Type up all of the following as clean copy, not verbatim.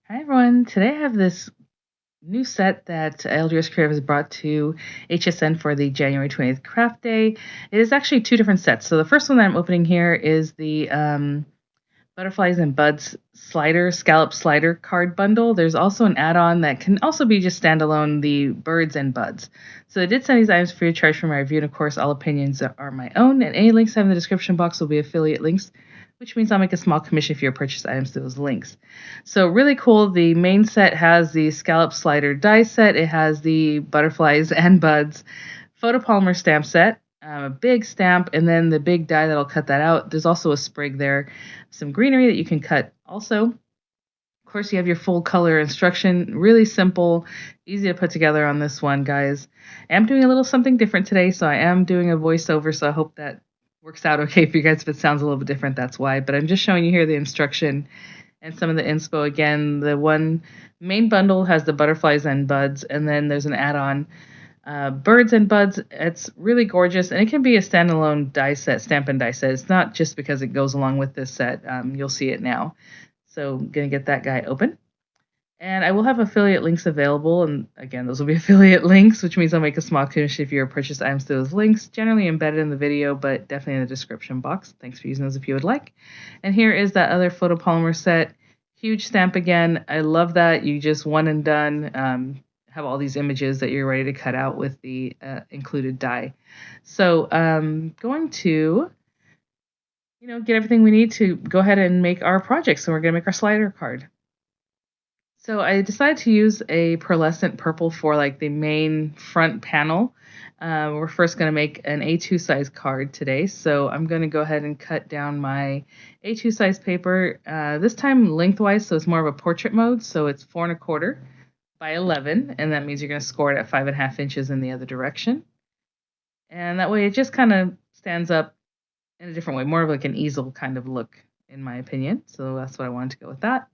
Hi everyone. Today I have this new set that LDRS Creative has brought to HSN for the January 20th craft day. It is actually two different sets. So the first one that I'm opening here is the Butterflies and Buds Scallop slider card bundle. There's also an add-on that can also be just standalone, the Birds and Buds. So I did send these items free of charge for my review, and of course all opinions are my own, and any links I have in the description box will be affiliate links, which means I'll make a small commission for your purchase items through those links. So really cool. The main set has the Scallop slider die set. It has the Butterflies and Buds photopolymer stamp set, a big stamp, and then the big die that'll cut that out. There's also a sprig there, some greenery that you can cut also. Of course, you have your full color instruction. Really simple, easy to put together on this one, guys. I am doing a little something different today, so I am doing a voiceover, so I hope that works out okay for you guys. If it sounds a little bit different, that's why. But I'm just showing you here the instruction and some of the inspo. Again, the one main bundle has the Butterflies and Buds, and then there's an add-on, Birds and Buds. It's really gorgeous, and it can be a standalone die set, stamp and die set. It's not just because it goes along with this set. You'll see it now. So I'm going to get that guy open. And I will have affiliate links available. And again, those will be affiliate links, which means I'll make a small commission if you purchase items through those links, generally embedded in the video, but definitely in the description box. Thanks for using those if you would like. And here is that other photopolymer set. Huge stamp again. I love that. You just one and done. Have all these images that you're ready to cut out with the included die. So going to get everything we need to go ahead and make our project. So we're going to make our slider card. So I decided to use a pearlescent purple for like the main front panel. We're first going to make an A2 size card today. So I'm going to go ahead and cut down my A2 size paper, this time lengthwise, so it's more of a portrait mode. So it's 4¼ by 11, and that means you're going to score it at 5½ inches in the other direction. And that way it just kind of stands up in a different way, more of like an easel kind of look, in my opinion. So that's what I wanted to go with that.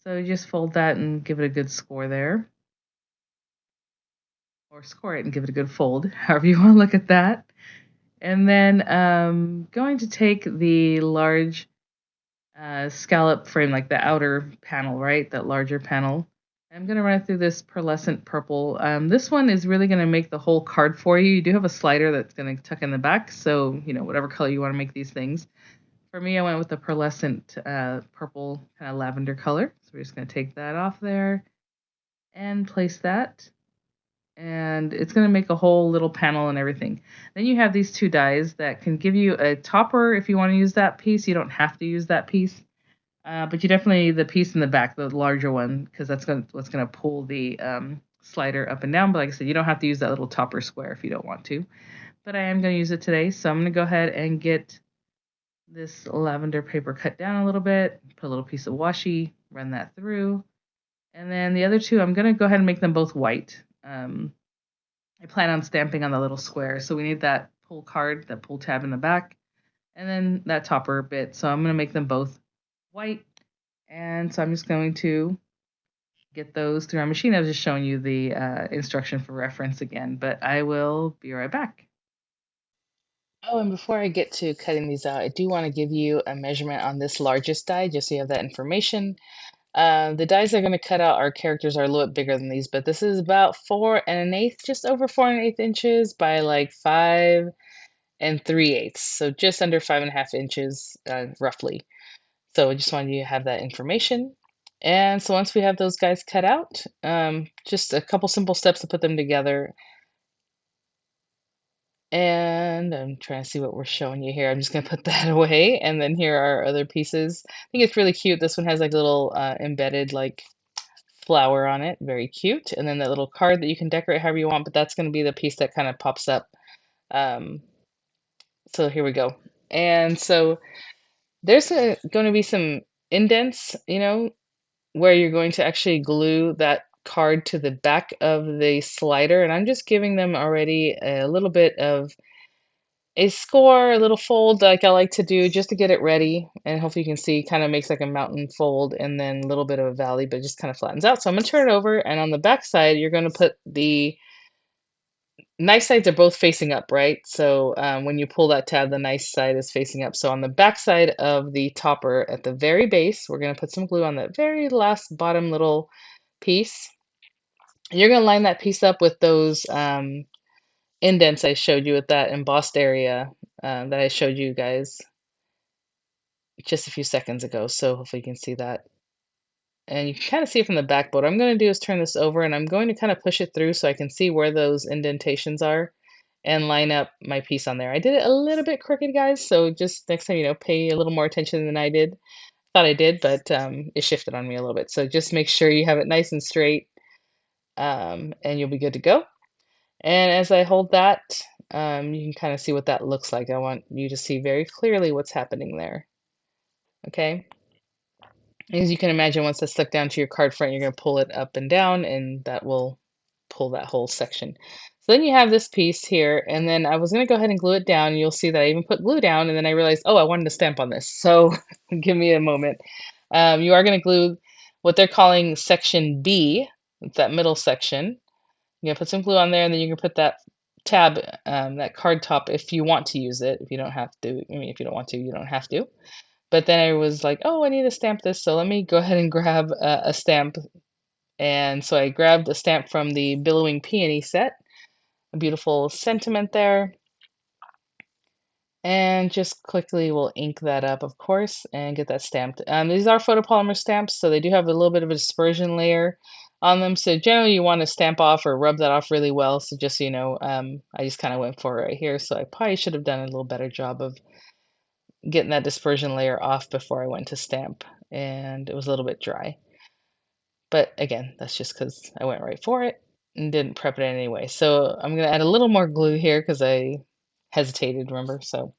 So you just fold that and give it a good score there. Or score it and give it a good fold, however you want to look at that. And then going to take the large scallop frame, like the outer panel, right? That larger panel. I'm going to run it through this pearlescent purple. This one is really going to make the whole card for you. You do have a slider that's going to tuck in the back, so whatever color you want to make these things. For me, I went with the pearlescent purple kind of lavender color. So we're just going to take that off there and place that. And it's going to make a whole little panel and everything. Then you have these two dies that can give you a topper if you want to use that piece. You don't have to use that piece, but you definitely the piece in the back, the larger one, because that's what's going to pull the slider up and down. But like I said, you don't have to use that little topper square if you don't want to. But I am going to use it today, so I'm going to go ahead and get this lavender paper cut down a little bit, put a little piece of washi, run that through. And then the other two, I'm going to go ahead and make them both white. I plan on stamping on the little square. So we need that pull card, that pull tab in the back, and then that topper bit. So I'm going to make them both white. And so I'm just going to get those through our machine. I was just showing you the instruction for reference again, but I will be right back. Oh, and before I get to cutting these out, I do want to give you a measurement on this largest die, just so you have that information. The dies I'm going to cut out, our characters are a little bit bigger than these, but this is about 4⅛, just over 4⅛ inches by like 5�3/8. So just under 5½ inches, roughly. So I just wanted you to have that information. And so once we have those guys cut out, just a couple simple steps to put them together. And I'm trying to see what we're showing you here. I'm just going to put that away. And then here are other pieces. I think it's really cute. This one has like little embedded like flower on it. Very cute. And then that little card that you can decorate however you want, but that's going to be the piece that kind of pops up. So here we go. And so there's going to be some indents, where you're going to actually glue that card to the back of the slider. And I'm just giving them already a little bit of a score, a little fold like I like to do just to get it ready. And hopefully you can see kind of makes like a mountain fold and then a little bit of a valley, but just kind of flattens out. So I'm going to turn it over, and on the back side, you're going to put the nice sides are both facing up, right? So when you pull that tab, the nice side is facing up. So on the back side of the topper at the very base, we're going to put some glue on that very last bottom little piece. You're going to line that piece up with those indents I showed you with that embossed area that I showed you guys just a few seconds ago. So hopefully you can see that. And you can kind of see it from the back, but what I'm going to do is turn this over and I'm going to kind of push it through so I can see where those indentations are and line up my piece on there. I did it a little bit crooked, guys, so just next time, pay a little more attention than I did. Thought I did, but it shifted on me a little bit. So just make sure you have it nice and straight, and you'll be good to go. And as I hold that, you can kind of see what that looks like. I want you to see very clearly what's happening there. Okay. As you can imagine, once that's stuck down to your card front, you're going to pull it up and down, and that will pull that whole section. So then you have this piece here, and then I was going to go ahead and glue it down. You'll see that I even put glue down, and then I realized, oh, I wanted to stamp on this. So give me a moment. You are going to glue what they're calling section B. It's that middle section. You're going to put some glue on there, and then you can put that tab, that card top, if you want to use it. If you don't have to, I mean, if you don't want to, you don't have to. But then I was like, oh, I need to stamp this, so let me go ahead and grab a stamp. And so I grabbed a stamp from the Billowing Peony set, a beautiful sentiment there. And just quickly we'll ink that up, of course, and get that stamped. These are photopolymer stamps, so they do have a little bit of a dispersion layer on them. So generally you want to stamp off or rub that off really well. So just so you know, I just kind of went for it right here. So I probably should have done a little better job of getting that dispersion layer off before I went to stamp, and it was a little bit dry. But again, that's just because I went right for it and didn't prep it anyway. So I'm going to add a little more glue here because I hesitated, remember? So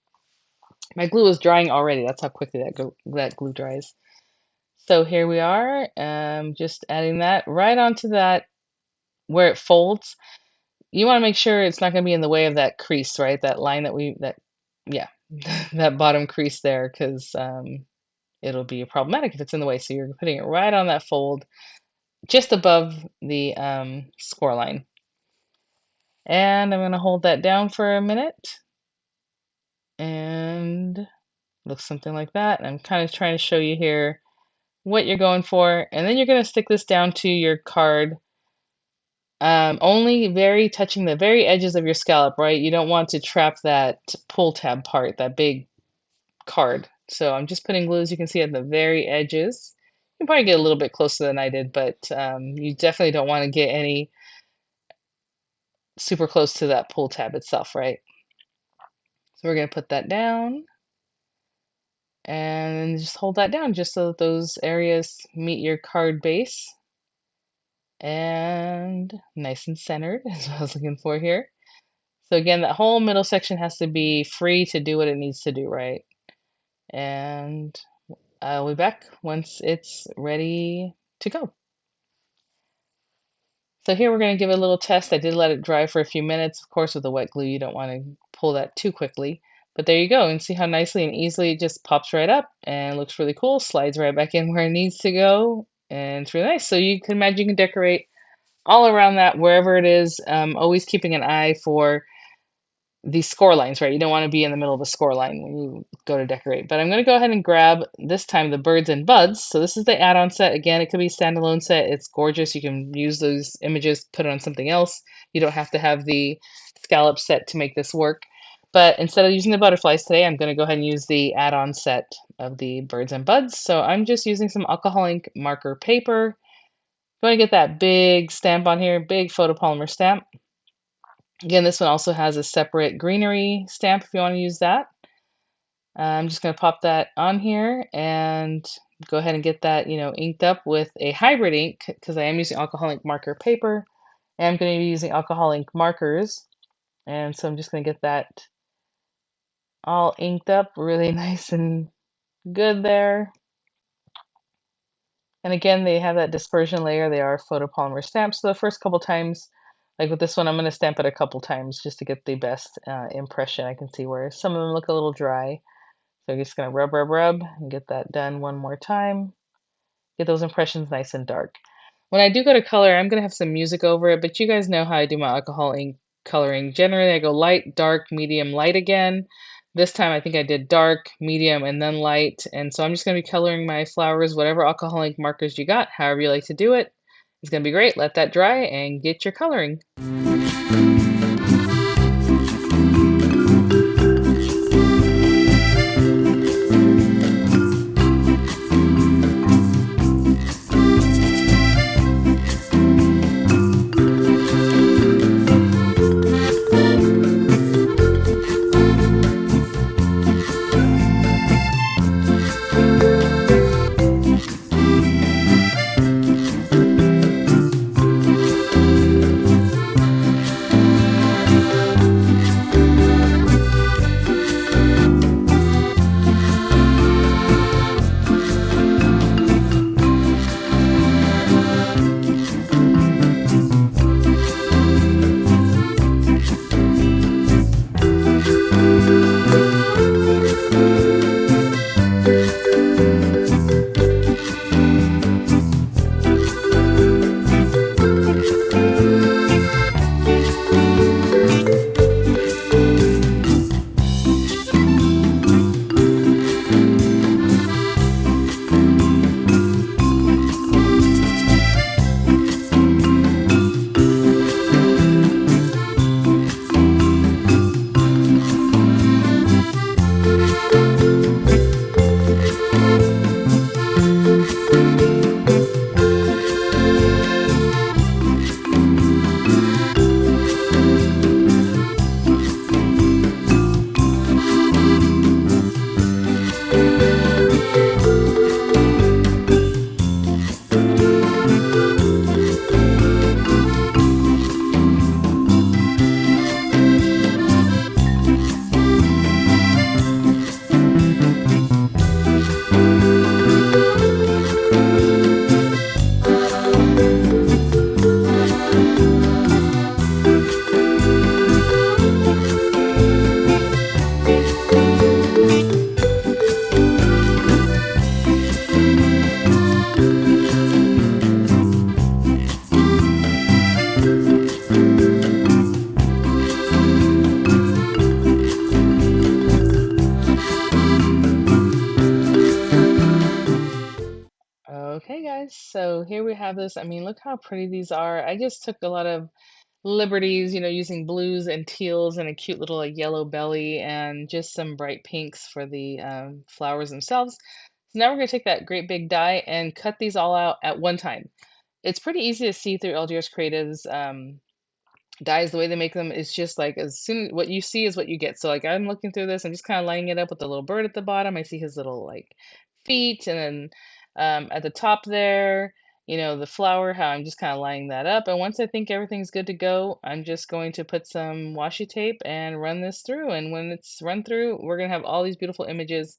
my glue is drying already. That's how quickly that glue dries. So here we are, just adding that right onto that where it folds. You want to make sure it's not going to be in the way of that crease, right? That line yeah, that bottom crease there, because it'll be problematic if it's in the way. So you're putting it right on that fold, just above the score line. And I'm going to hold that down for a minute. And looks something like that. And I'm kind of trying to show you here what you're going for. And then you're going to stick this down to your card. Only touching the very edges of your scallop, right? You don't want to trap that pull tab part, that big card. So I'm just putting glue, as you can see, at the very edges. You can probably get a little bit closer than I did, but you definitely don't want to get any super close to that pull tab itself, right? So we're going to put that down and just hold that down just so that those areas meet your card base. And nice and centered is what I was looking for here. So again, that whole middle section has to be free to do what it needs to do, right? And I'll be back once it's ready to go. So here we're going to give it a little test. I did let it dry for a few minutes. Of course, with the wet glue, you don't want to pull that too quickly. But there you go, and see how nicely and easily it just pops right up and looks really cool, slides right back in where it needs to go, and it's really nice. So you can imagine you can decorate all around that, wherever it is, always keeping an eye for these score lines, right? You don't want to be in the middle of a score line when you go to decorate. But I'm going to go ahead and grab, this time, the birds and buds. So this is the add-on set. Again, it could be standalone set. It's gorgeous. You can use those images, put it on something else. You don't have to have the scallop set to make this work. But instead of using the butterflies today, I'm going to go ahead and use the add-on set of the birds and buds. So I'm just using some alcohol ink marker paper. Going to get that big stamp on here, big photopolymer stamp. Again, this one also has a separate greenery stamp if you want to use that. I'm just going to pop that on here and go ahead and get that, inked up with a hybrid ink because I am using alcohol ink marker paper. And I'm going to be using alcohol ink markers. And so I'm just going to get that all inked up really nice and good there. And again, they have that dispersion layer. They are photopolymer stamps. So the first couple times, like with this one, I'm going to stamp it a couple times just to get the best impression. I can see where some of them look a little dry. So I'm just going to rub, and get that done one more time. Get those impressions nice and dark. When I do go to color, I'm going to have some music over it, but you guys know how I do my alcohol ink coloring. Generally, I go light, dark, medium, light again. This time I think I did dark, medium, and then light. And so I'm just going to be coloring my flowers, whatever alcoholic markers you got, however you like to do it. It's going to be great. Let that dry and get your coloring. Okay, guys, so here we have this. I mean, look how pretty these are. I just took a lot of liberties, using blues and teals and a cute little like yellow belly and just some bright pinks for the flowers themselves. So now we're going to take that great big die and cut these all out at one time. It's pretty easy to see through LDRS Creatives dyes. The way they make them is just like as soon what you see is what you get. So like I'm looking through this, I'm just kind of lining it up with the little bird at the bottom. I see his little like feet, and then at the top there, the flower, how I'm just kind of lining that up. And once I think everything's good to go, I'm just going to put some washi tape and run this through. And when it's run through, we're gonna have all these beautiful images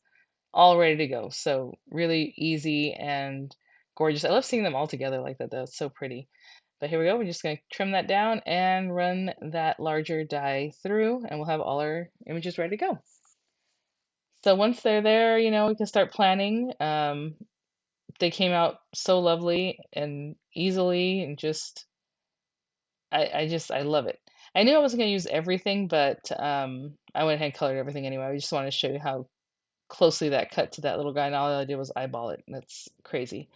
all ready to go. So really easy and gorgeous. I love seeing them all together like that though. It's so pretty. But here we go. We're just going to trim that down and run that larger die through, and we'll have all our images ready to go. So once they're there, we can start planning. They came out so lovely and easily, and I love it. I knew I wasn't going to use everything, but I went ahead and colored everything anyway. I just wanted to show you how closely that cut to that little guy, and all I did was eyeball it. That's crazy.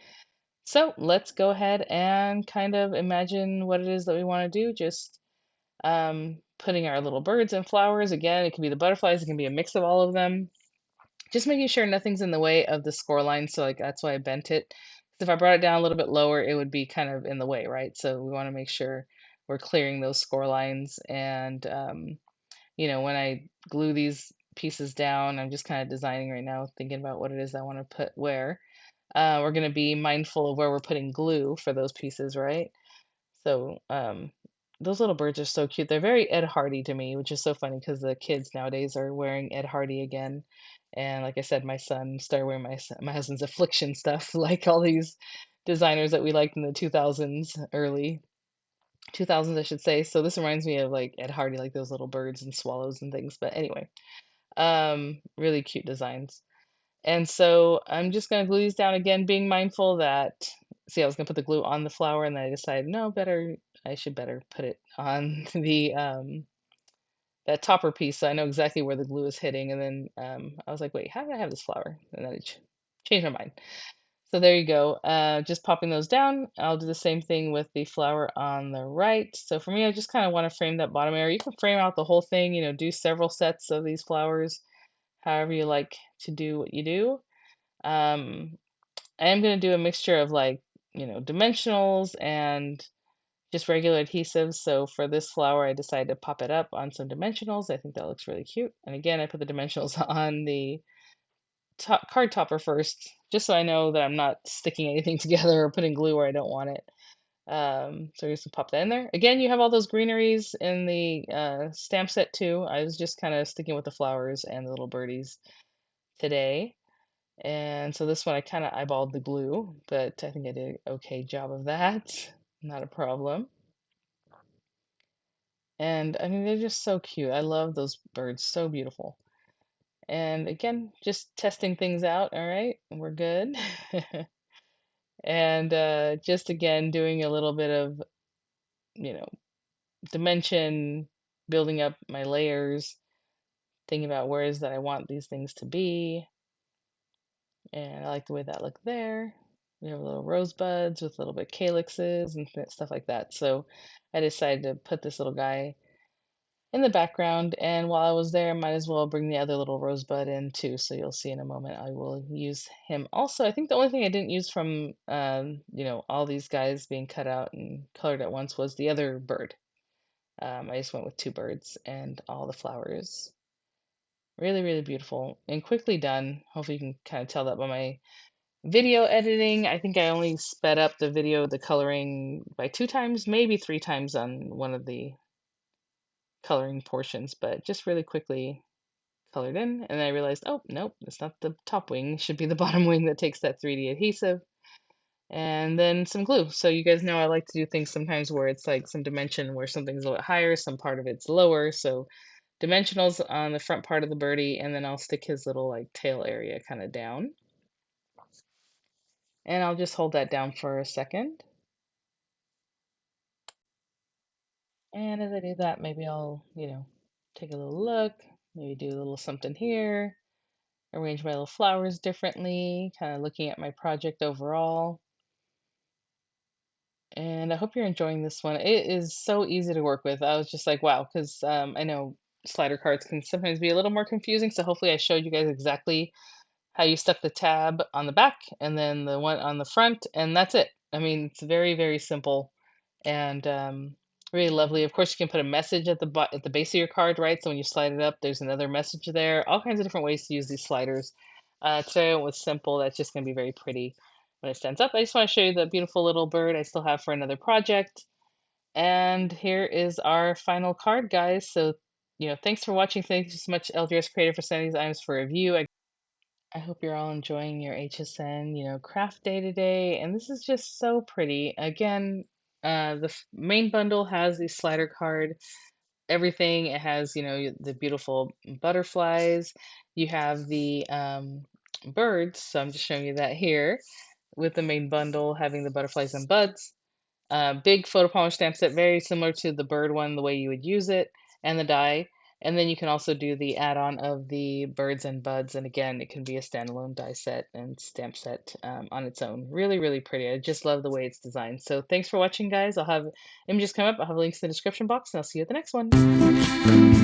So let's go ahead and kind of imagine what it is that we want to do. Just putting our little birds and flowers. Again, it can be the butterflies, it can be a mix of all of them. Just making sure nothing's in the way of the score line. So like that's why I bent it. If I brought it down a little bit lower, it would be kind of in the way, right? So we want to make sure we're clearing those score lines. And when I glue these pieces down, I'm just kind of designing right now, thinking about what it is I want to put where. We're going to be mindful of where we're putting glue for those pieces, right? So those little birds are so cute. They're very Ed Hardy to me, which is so funny because the kids nowadays are wearing Ed Hardy again. And like I said, my son started wearing my husband's Affliction stuff, like all these designers that we liked in the 2000s, early 2000s, I should say. So this reminds me of like Ed Hardy, like those little birds and swallows and things. But anyway, really cute designs. And so I'm just going to glue these down again, being mindful that, see, I was going to put the glue on the flower and then I decided, no, better I should better put it on the that topper piece so I know exactly where the glue is hitting. And then I was like, wait, how did I have this flower? And then it changed my mind. So there you go. Just popping those down. I'll do the same thing with the flower on the right. So for me, I just kind of want to frame that bottom area. You can frame out the whole thing, you know, do several sets of these flowers, however you like to do what you do. I am going to do a mixture of like, you know, dimensionals and just regular adhesives. So for this flower, I decided to pop it up on some dimensionals. I think that looks really cute. And again, I put the dimensionals on the card topper first, just so I know that I'm not sticking anything together or putting glue where I don't want it. So just to pop that in there. Again, you have all those greeneries in the stamp set too. I was just kind of sticking with the flowers and the little birdies today. And so this one I kind of eyeballed the glue, but I think I did an okay job of that. Not a problem. And I mean, they're just so cute. I love those birds, so beautiful. And again, just testing things out. All right, we're good. And just again, doing a little bit of, you know, dimension, building up my layers, thinking about where is that I want these things to be. And I like the way that looked there. We have little rosebuds with a little bit of calyxes and stuff like that. So I decided to put this little guy in the background, and while I was there, I might as well bring the other little rosebud in too. So you'll see in a moment I will use him also. I think the only thing I didn't use from you know, all these guys being cut out and colored at once was the other bird. I just went with two birds and all the flowers. Really, really beautiful and quickly done. Hopefully you can kind of tell that by my video editing. I think I only sped up the video, the coloring by 2 times, maybe 3 times on one of the coloring portions, but just really quickly colored in. And I realized, oh, nope, it's not the top wing. It should be the bottom wing that takes that 3D adhesive. And then some glue. So you guys know I like to do things sometimes where it's like some dimension where something's a little bit higher, some part of it's lower. So dimensionals on the front part of the birdie, and then I'll stick his little like tail area kind of down. And I'll just hold that down for a second. And as I do that, maybe I'll, you know, take a little look, maybe do a little something here, arrange my little flowers differently, kind of looking at my project overall. And I hope you're enjoying this one. It is so easy to work with. I was just like, wow, because I know slider cards can sometimes be a little more confusing. So hopefully I showed you guys exactly how you stuck the tab on the back and then the one on the front, and that's it. I mean, it's very, very simple and really lovely. Of course, you can put a message at the base of your card, right? So when you slide it up, there's another message there. All kinds of different ways to use these sliders. Today it was simple. That's just going to be very pretty when it stands up. I just want to show you the beautiful little bird I still have for another project. And here is our final card, guys. So, you know, thanks for watching. Thank you so much, LDRS Creator, for sending these items for review. I hope you're all enjoying your HSN, you know, craft day today. And this is just so pretty. Again, the main bundle has the slider card, everything. It has, you know, the beautiful butterflies. You have the birds. So I'm just showing you that here with the main bundle having the butterflies and buds. Big photopolymer stamp set, very similar to the bird one, the way you would use it, and the die. And then you can also do the add-on of the birds and buds. And again, it can be a standalone die set and stamp set on its own. Really, really pretty. I just love the way it's designed. So thanks for watching, guys. I'll have images come up. I'll have links in the description box, and I'll see you at the next one.